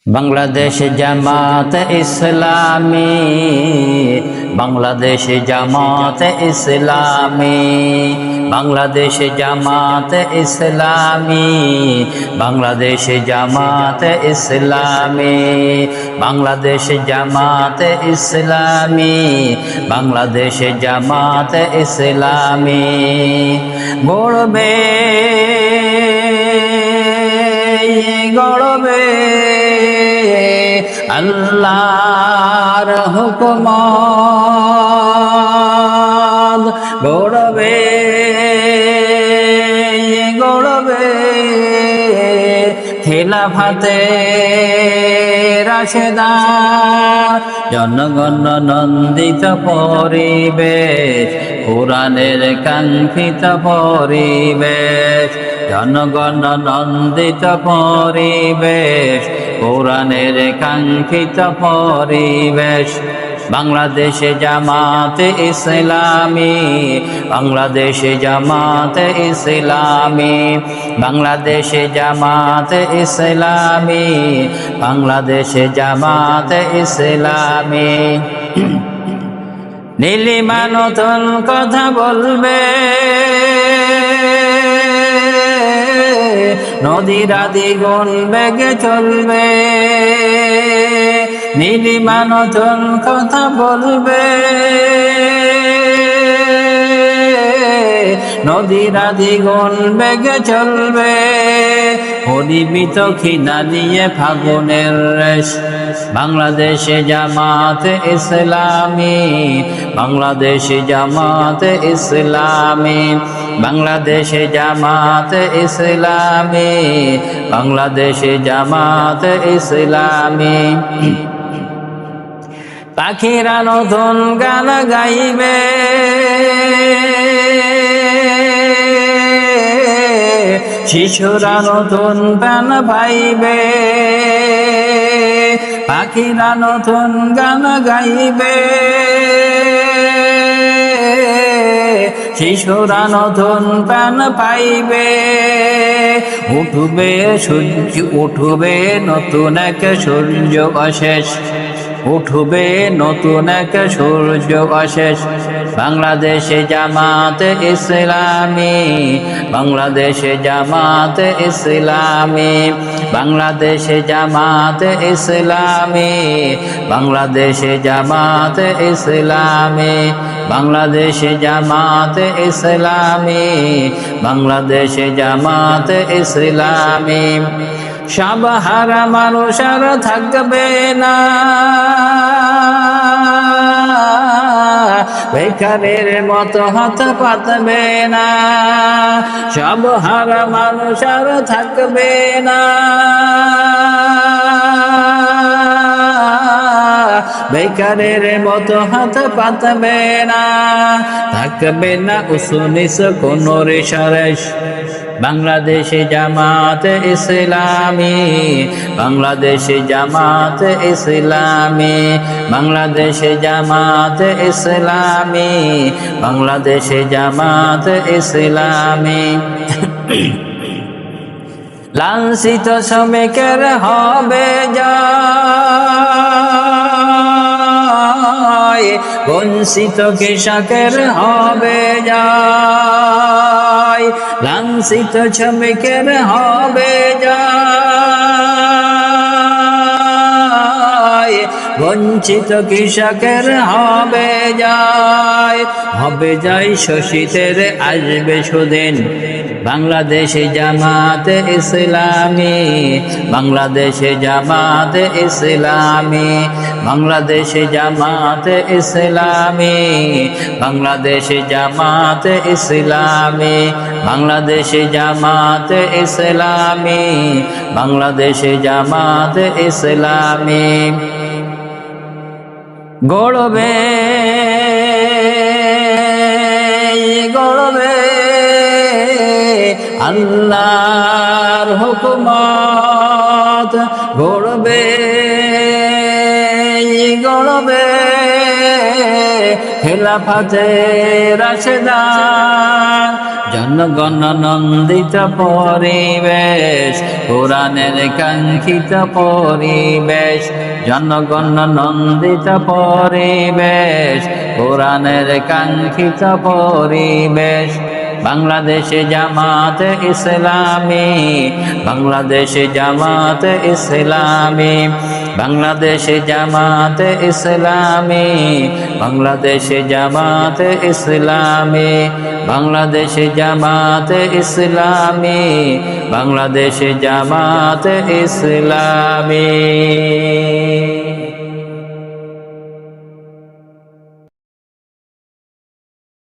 বাংলাদেশ জামাত ইসলামী, বাংলাদেশ জামাত ইসলামী, বাংলাদেশ জামাত ইসলামী, বাংলাদেশ জামাত ইসলামী, বাংলাদেশ জামাত ইসলামী, বাংলাদেশ জামাত ইসলামী গড়বে গড়বে আল্লাহর হুকুমত, গড়বে গড়বে খিলাফতে রাশেদার, জনগণ নন্দিত পরিবেশ, কোরআনের কাঙ্ক্ষিত পরিবেশ, জনগণ নন্দিত পরিবেশ, কোরআনের কাঙ্ক্ষিত পরিবেশ। বাংলাদেশ জামাত ইসলামী, বাংলাদেশ জামাত ইসলামী, বাংলাদেশ জামাত ইসলামী, বাংলাদেশ জামাত ইসলামী নীলিমা নতুন কথা বলবে, নদীরা দ্বিগুণ বেগে চলবে, নীলিমা নতুন কথা বলবে, নদীরা দ্বিগুণ বেগে চলবে, পরিমিত খিনা নিয়ে ফাগুনের রেশ। বাংলাদেশে জামাত ইসলামী, বাংলাদেশে জামাত ইসলামী, বাংলাদেশে জামাত ইসলামী, বাংলাদেশে জামাত ইসলামী পাখিরা নতুন গান গাইবে, শিশুরা নতুন গান গাইবে, পাখিরা নতুন গান গাইবে, শিশুরা নতুন প্রাণ পাইবে, উঠবে সূর্য, উঠবে নতুন এক সূর্য অশেষ, উঠবে নতুন এক সূর্য অশেষ। বাংলাদেশে জামাত ইসলামী, বাংলাদেশে জামাত ইসলামী, বাংলাদেশে জামাত ইসলামী, বাংলাদেশে জামাত ইসলামী, বাংলাদেশে জামাত ইসলামী, বাংলাদেশে জামাত ইসলামী সব হারা মানুষ আর থাকবে না, বেকারের মতো হাত পাতবে না, সব হারা মানুষ আর থাকবে না, বেকারের মতো হাত পাতবে না, থাকবে না উসুনিস কোন রেশারেশ। বাংলাদেশে জামাত ইসলামী, বাংলাদেশে জামাত ইসলামী, বাংলাদেশে জামাত ইসলামী, বাংলাদেশে জামাত ইসলামী লাঞ্ছিত শ্রমিকের হবে জয়, বঞ্চিত কৃষকের হবে জয়, লাঞ্ছিত শ্রমিকের হবে জয়, বঞ্চিত কৃষকের হবে জয়, হবে জয় শোষিতের আসবে সুদিন। বাংলাদেশে জামাত ইসলামী, বাংলাদেশে জামাত ইসলামী, বাংলাদেশে জামাত ইসলামী, বাংলাদেশে জামাত ইসলামী, বাংলাদেশে জামাত ইসলামী, বাংলাদেশে জামাত ইসলামী গড়বে গড়বে আল্লাহর হুকুমত, গড়বে গড়বে খেলাফতে রাশেদান জনগণ নন্দিত পরিবেশ কোরআনের কাঙ্ক্ষিত পরিবেশ জনগণ নন্দিত পরিবেশ কোরআনের কাঙ্ক্ষিত পরিবেশ বাংলাদেশে জামাতে ইসলামী বাংলাদেশে জামাতে ইসলামী বাংলাদেশে জামাতে ইসলামী বাংলাদেশে জামাতে ইসলামী বাংলাদেশে জামাতে ইসলামী বাংলাদেশে জামাতে ইসলামী।